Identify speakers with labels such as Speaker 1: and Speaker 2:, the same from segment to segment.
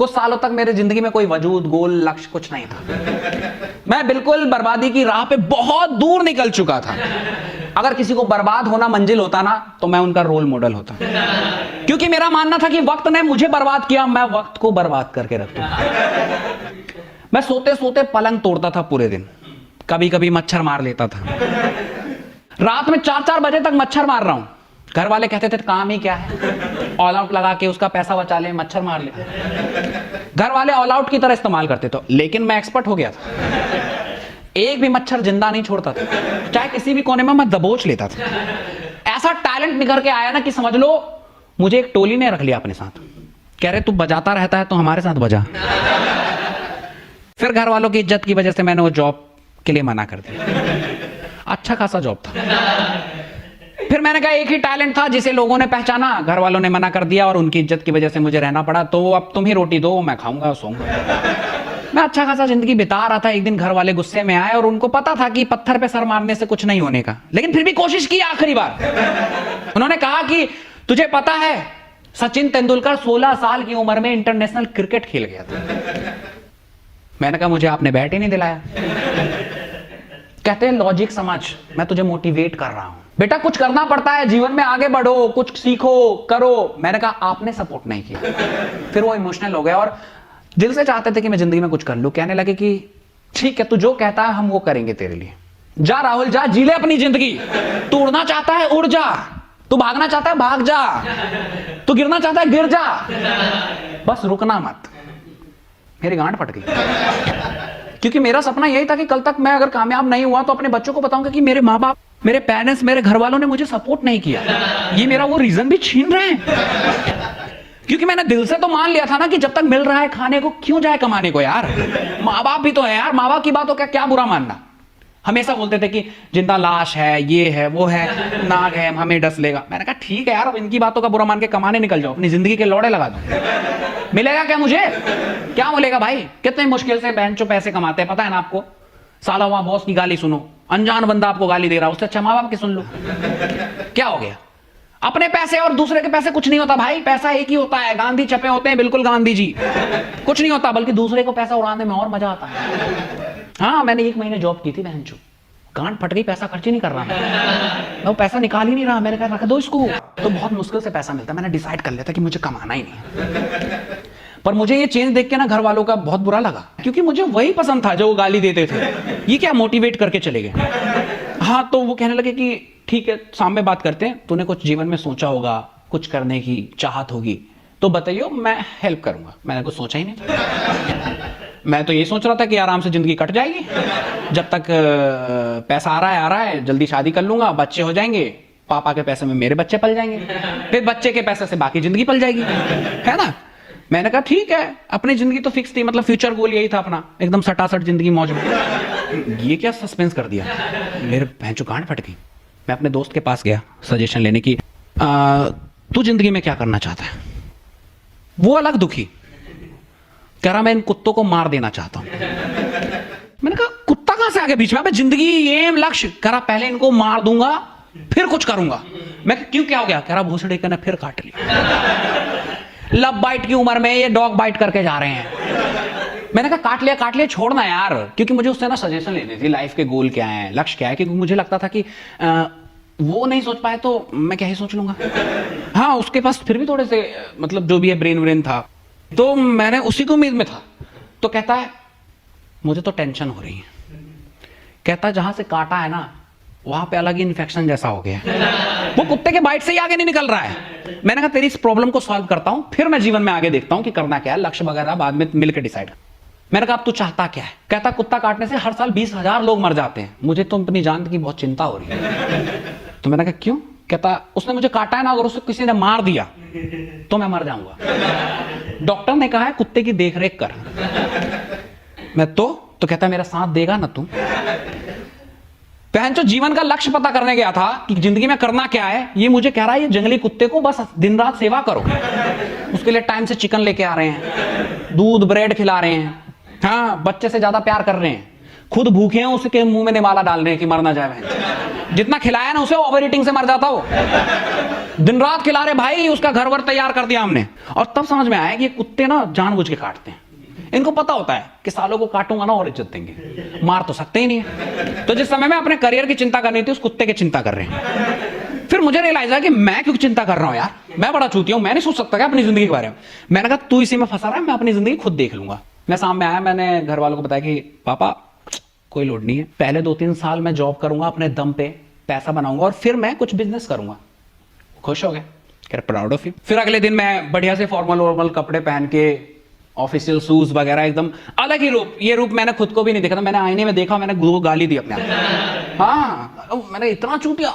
Speaker 1: कुछ सालों तक मेरे जिंदगी में कोई वजूद, गोल, लक्ष्य कुछ नहीं था। मैं बिल्कुल बर्बादी की राह पे बहुत दूर निकल चुका था। अगर किसी को बर्बाद होना मंजिल होता ना, तो मैं उनका रोल मॉडल होता, क्योंकि मेरा मानना था कि वक्त ने मुझे बर्बाद किया, मैं वक्त को बर्बाद करके रखता। मैं सोते सोते पलंग तोड़ता था पूरे दिन, कभी कभी मच्छर मार लेता था। रात में 4-4 बजे तक मच्छर मार रहा हूं। घर वाले कहते थे काम ही क्या है, ऑल आउट लगा के उसका पैसा बचा ले, मच्छर मार ले। घर वाले ऑल आउट की तरह इस्तेमाल करते थे, लेकिन मैं एक्सपर्ट हो गया था। एक भी मच्छर जिंदा नहीं छोड़ता था, चाहे किसी भी कोने में मैं दबोच लेता था। ऐसा टैलेंट निखर के आया ना कि समझ लो मुझे एक टोली ने रख लिया अपने साथ। कह रहे तू बजाता रहता है तो हमारे साथ बजा। फिर घर वालों की इज्जत की वजह से मैंने वो जॉब के लिए मना कर दिया। अच्छा खासा जॉब था। फिर मैंने कहा एक ही टैलेंट था जिसे लोगों ने पहचाना, घर वालों ने मना कर दिया और उनकी इज्जत की वजह से मुझे रहना पड़ा। तो अब तुम ही रोटी दो, मैं खाऊंगा सोऊंगा। मैं अच्छा खासा जिंदगी बिता रहा था। एक दिन घर वाले गुस्से में आए और उनको पता था कि पत्थर पे सर मारने से कुछ नहीं होने का, लेकिन फिर भी कोशिश की आखिरी बार। उन्होंने कहा कि तुझे पता है सचिन तेंदुलकर 16 साल की उम्र में इंटरनेशनल क्रिकेट खेल गया था। मैंने कहा मुझे आपने बैट ही नहीं दिलाया। कहते हैं लॉजिक समझ, मैं तुझे मोटिवेट कर रहा हूं बेटा, कुछ करना पड़ता है जीवन में, आगे बढ़ो, कुछ सीखो, करो। मैंने कहा आपने सपोर्ट नहीं किया। फिर वो इमोशनल हो गया और दिल से चाहते थे कि मैं जिंदगी में कुछ कर लूं। कहने लगे कि ठीक है तू जो कहता है हम वो करेंगे तेरे लिए, जा राहुल जा, जी ले अपनी जिंदगी। तू उड़ना चाहता है उड़ जा, तू भागना चाहता है भाग जा, तू गिरना चाहता है गिर जा, बस रुकना मत। मेरी गांड फट गई, क्योंकि मेरा सपना यही था कि कल तक मैं अगर कामयाब नहीं हुआ तो अपने बच्चों को बताऊंगा कि मेरे माँ बाप, मेरे पेरेंट्स, मेरे घर वालों ने मुझे सपोर्ट नहीं किया। ये मेरा वो रीजन भी छीन रहे हैं। क्योंकि मैंने दिल से तो मान लिया था ना कि जब तक मिल रहा है खाने को क्यों जाए कमाने को यार। माँ बाप भी तो है यार, माँ बाप की बातों का क्या बुरा मानना। हमेशा बोलते थे कि जिंदा लाश है, ये है, वो है, नाग है, हमें डस लेगा। मैंने कहा ठीक है यार, अब इनकी बातों का बुरा मान के कमाने निकल जाओ, अपनी जिंदगी के लौड़े लगा दो। मिलेगा क्या मुझे? क्या मिलेगा भाई? कितने मुश्किल से बहनचोद पैसे कमाते हैं, पता है ना आपको। साला वहां बॉस की गाली सुनो, अनजान बंदा आपको गाली दे रहा है, उससे अच्छा माँ बाप की सुन लो। क्या हो गया? अपने पैसे और दूसरे के पैसे कुछ नहीं होता भाई, पैसा एक ही होता है। गांधी छपे होते हैं बिल्कुल गांधी जी, कुछ नहीं होता, बल्कि दूसरे को पैसा उड़ाने में और मजा आता है। हाँ, मैंने 1 महीने जॉब की थी बहनचोद, गांड फट गई, पैसा खर्च ही नहीं कर रहा मैं, वो पैसा निकाल ही नहीं रहा। मैंने कहा रख दो इसको, तो बहुत मुश्किल से पैसा मिलता। मैंने डिसाइड कर लिया था कि मुझे कमाना ही नहीं। पर मुझे ये चेंज देख के ना घर वालों का बहुत बुरा लगा, क्योंकि मुझे वही पसंद था जो वो गाली देते थे। ये क्या मोटिवेट करके चले गए। हाँ, तो वो कहने लगे कि ठीक है सामने बात करते हैं, तूने कुछ जीवन में सोचा होगा, कुछ करने की चाहत होगी, तो बताइयो, मैं हेल्प करूंगा। मैंने कुछ सोचा ही नहीं था। मैं तो ये सोच रहा था कि आराम से जिंदगी कट जाएगी, जब तक पैसा आ रहा है जल्दी शादी कर लूंगा, बच्चे हो जाएंगे, पापा के पैसे में मेरे बच्चे पल जाएंगे, फिर बच्चे के पैसे से बाकी जिंदगी पल जाएगी, है ना। मैंने कहा ठीक है, अपनी जिंदगी तो फिक्स थी, मतलब फ्यूचर गोल यही था अपना, एकदम सटासट जिंदगी मौज में। ये क्या सस्पेंस कर दिया, मेरे भैंचो गांड फट गई। मैं अपने दोस्त के पास गया सजेशन लेने की, तू जिंदगी में क्या करना चाहता है? वो अलग दुखी, कह रहा मैं इन कुत्तों को मार देना चाहता हूं। मैंने कहा कुत्ता कहां से आ गया बीच में? जिंदगी एम लक्ष्य। कह रहा पहले इनको मार दूंगा फिर कुछ करूंगा। मैं क्यों, क्या हो गया? कह रहा भूसड़ी का फिर काट लिया। लव बाइट की उम्र में ये डॉग बाइट करके जा रहे हैं। मैंने कहा काट लिया छोड़ना यार, क्योंकि मुझे उससे ना सजेशन लेनी थी, लाइफ के गोल क्या है, लक्ष्य क्या है, क्योंकि मुझे लगता था कि वो नहीं सोच पाए तो मैं क्या ही सोच लूंगा। हाँ, उसके पास फिर भी थोड़े से मतलब जो भी है ब्रेन था, तो मैंने उसी को उम्मीद में था। तो कहता है मुझे तो टेंशन हो रही है। कहता है जहां से काटा है ना वहां पे अलग ही इन्फेक्शन जैसा हो गया है, वो कुत्ते के बाइट से ही आगे नहीं निकल रहा है। मैंने कहा तेरी इस प्रॉब्लम को सॉल्व करता हूं, फिर मैं जीवन में आगे देखता हूं कि करना क्या है, लक्ष्य वगैरह बाद में मिलकर डिसाइड। मैंने कहा अब तू चाहता क्या है? कहता कुत्ता काटने से हर साल 20,000 लोग मर जाते हैं, मुझे तो अपनी जान की बहुत चिंता हो रही है। तो मैंने कहा क्यों? कहता उसने मुझे काटा है ना, अगर उसे किसी ने मार दिया तो मैं मर जाऊंगा। डॉक्टर ने कहा है कुत्ते की देखरेख कर। मैं तो कहता मेरा साथ देगा ना तू? जो जीवन का लक्ष्य पता करने गया था कि जिंदगी में करना क्या है, ये मुझे कह रहा है ये जंगली कुत्ते को बस दिन रात सेवा करो। उसके लिए टाइम से चिकन लेके आ रहे हैं, दूध ब्रेड खिला रहे हैं, हाँ बच्चे से ज्यादा प्यार कर रहे हैं, खुद भूखे हैं, उसके मुंह में निवाला डाल रहे हैं कि मर ना जाए। जितना खिलाया ना उसे, ओवर ईटिंग से मर जाता वो। दिन रात खिला रहे भाई, उसका घर वर तैयार कर दिया हमने। और तब समझ में आया कि ये कुत्ते ना जानबूझ के काटते हैं। इनको पता होता है कि सालों को काटूंगा ना और इज्जत देंगे, मार तो सकते ही नहीं है। तो जिस समय में अपने करियर की चिंता करनी थी, उस कुत्ते की चिंता कर रहे हैं। फिर मुझे रियलाइज है कि मैं क्यों चिंता कर रहा हूं यार, मैं बड़ा चूतिया हूं, मैं नहीं सोच सकता क्या अपनी जिंदगी के बारे में। मैंने कहा तू इसी में फंसा रहा है, मैं अपनी जिंदगी खुद देख लूंगा। मैं सामने आया, मैंने घर वालों को बताया कि पापा कोई लोड नहीं है, पहले 2-3 साल मैं जॉब करूंगा, अपने दम पे पैसा बनाऊंगा और फिर मैं कुछ बिजनेस करूंगा। खुश हो गए, कह रहे प्राउड ऑफ यू। फिर अगले दिन मैं बढ़िया से फॉर्मल वॉर्मल कपड़े पहन के, ऑफिशियल शूज वगैरह, एकदम अलग ही रूप। ये रूप मैंने खुद को भी नहीं देखा था, मैंने आईने में देखा, मैंने गाली दी अपने आप। हाँ, मैंने इतना चूतिया।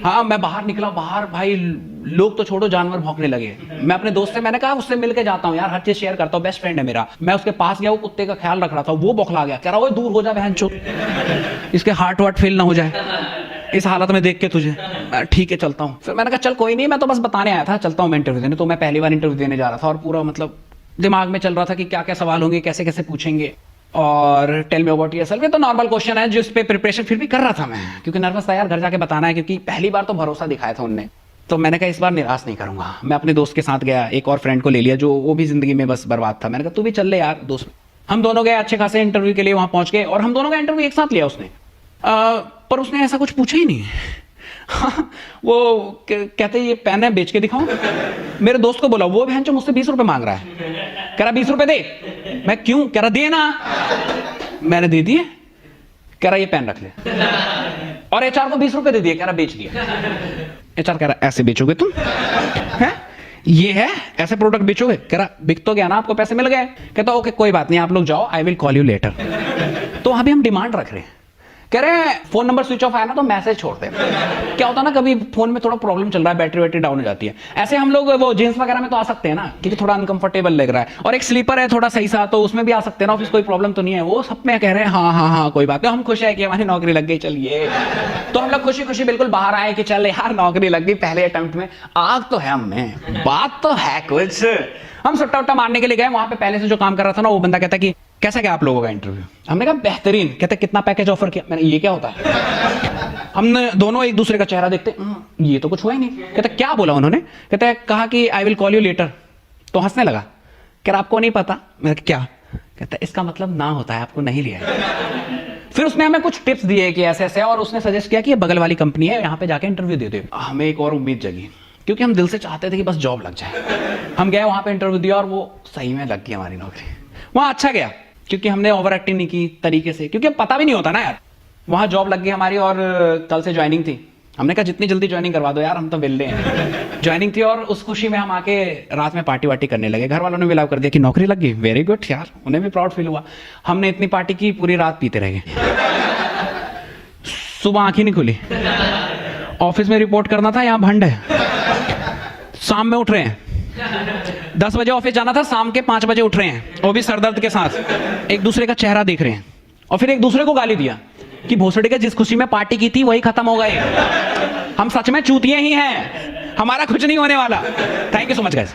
Speaker 1: हाँ, मैं बाहर निकला, बाहर भाई लोग तो छोड़ो, जानवर भौंकने लगे। मैं अपने दोस्त से, मैंने कहा उससे मिलके जाता हूँ यार, हर चीज शेयर करता हूँ, बेस्ट फ्रेंड है मेरा। मैं उसके पास गया, वो कुत्ते का ख्याल रख रहा था, वो बौखला गया, कह रहा वो दूर हो जा बहन चोद, इसके हार्ट वार्ट फेल ना हो जाए इस हालत में देख के तुझे। ठीक है चलता हूँ। फिर मैंने कहा चल कोई नहीं, मैं तो बस बताने आया था, चलता हूँ मैं इंटरव्यू देने। तो मैं पहली बार इंटरव्यू देने जा रहा था और पूरा मतलब दिमाग में चल रहा था कि क्या क्या सवाल होंगे, कैसे कैसे पूछेंगे। और टेल मी अबाउट योरसेल्फ, ये तो नॉर्मल क्वेश्चन है जिस पे प्रिपरेशन फिर भी कर रहा था मैं, क्योंकि नर्वस था यार, घर जाके बताना है, क्योंकि पहली बार तो भरोसा दिखाया था उनने। तो मैंने कहा इस बार निराश नहीं करूंगा। मैं अपने दोस्त के साथ गया, एक और फ्रेंड को ले लिया जो वो भी जिंदगी में बस बर्बाद था। मैंने कहा तू भी चल ले यार दोस्त। हम दोनों गए अच्छे खासे इंटरव्यू के लिए, वहां पहुंच गए और हम दोनों का इंटरव्यू एक साथ लिया उसने। पर उसने ऐसा कुछ पूछा ही नहीं। हाँ, वो कहते ये पेन है, बेच के दिखाऊं। मेरे दोस्त को बोला, वो बहन जो मुझसे 20 रुपए मांग रहा है, कह रहा 20 रुपए दे। मैं क्यों, कह रहा दे ना। मैंने दे दिए, कह रहा ये पेन रख ले। और एचआर को 20 रुपए दे दिए, कह रहा बेच दिया। एचआर कह रहा ऐसे बेचोगे तुम है, ये है ऐसे प्रोडक्ट बेचोगे? कह रहा बिक तो गया ना, आपको पैसे मिल गए। कहता ओके कोई बात नहीं, आप लोग जाओ, I will call you later. तो अभी हम डिमांड रख रहे हैं, कह रहे हैं फोन नंबर स्विच ऑफ आया ना तो मैसेज छोड़ दे। क्या होता है ना, कभी फोन में थोड़ा प्रॉब्लम चल रहा है, बैटरी वैटरी डाउन हो जाती है। ऐसे हम लोग वो जींस वगैरह में तो आ सकते हैं ना, क्योंकि थोड़ा अनकंफर्टेबल लग रहा है, और एक स्लीपर है थोड़ा सही सा, तो उसमें भी आ सकते हैं ना, ऑफिस कोई प्रॉब्लम तो नहीं है। वो सब में कह रहे हैं हाँ हाँ हाँ कोई बात नहीं, हम खुश है कि हमारी नौकरी लग गई, चलिए। तो हम लोग खुशी खुशी बिल्कुल बाहर आए कि चल यार नौकरी लग गई, पहले अटेम्प्ट में आग तो है हमें, बात तो है कुछ। हम सुट्टा उट्टा मारने के लिए गए, वहां पे पहले से जो काम कर रहा था ना, वो बंदा कहता कि कैसा क्या आप लोगों का इंटरव्यू? हमने कहा बेहतरीन। कहते कितना पैकेज ऑफर किया? मैंने ये क्या होता है? हमने दोनों एक दूसरे का चेहरा देखते, ये तो कुछ हुआ ही नहीं। कहते क्या बोला उन्होंने? कहते कहा कि I will call you later. तो हंसने लगा, कह रहा आपको नहीं पता? मैंने क्या? कहता इसका मतलब ना होता है, आपको नहीं लिया है। फिर उसने हमें कुछ टिप्स दिए कि ऐसे ऐसे, और उसने सजेस्ट किया कि ये बगल वाली कंपनी है, यहाँ पे जाके इंटरव्यू दे दे। हमें एक और उम्मीद जगी, क्योंकि हम दिल से चाहते थे कि बस जॉब लग जाए। हम गए वहां पे, इंटरव्यू दिया और वो सही में लग गई हमारी नौकरी। वहां अच्छा गया क्योंकि हमने ओवर एक्टिंग नहीं की तरीके से, क्योंकि पता भी नहीं होता ना यार। वहां जॉब लग गई हमारी और कल से ज्वाइनिंग थी। हमने कहा जितनी जल्दी ज्वाइनिंग करवा दो यार, हम तो विल्ले हैं। ज्वाइनिंग थी और उस खुशी में हम आके रात में पार्टी वार्टी करने लगे। घर वालों ने भी लव कर दिया कि नौकरी लग गई, वेरी गुड यार, उन्हें भी प्राउड फील हुआ। हमने इतनी पार्टी की, पूरी रात पीते रह गए, सुबह आंख ही नहीं खुली। ऑफिस में रिपोर्ट करना था, यहाँ भंड है। शाम में उठ रहे हैं, 10 बजे ऑफिस जाना था, शाम के 5 बजे उठ रहे हैं, वो भी सरदर्द के साथ। एक दूसरे का चेहरा देख रहे हैं और फिर एक दूसरे को गाली दिया कि भोसड़ी का जिस खुशी में पार्टी की थी वही खत्म हो गए। हम सच में चूतिए ही हैं, हमारा कुछ नहीं होने वाला। Thank you so much guys.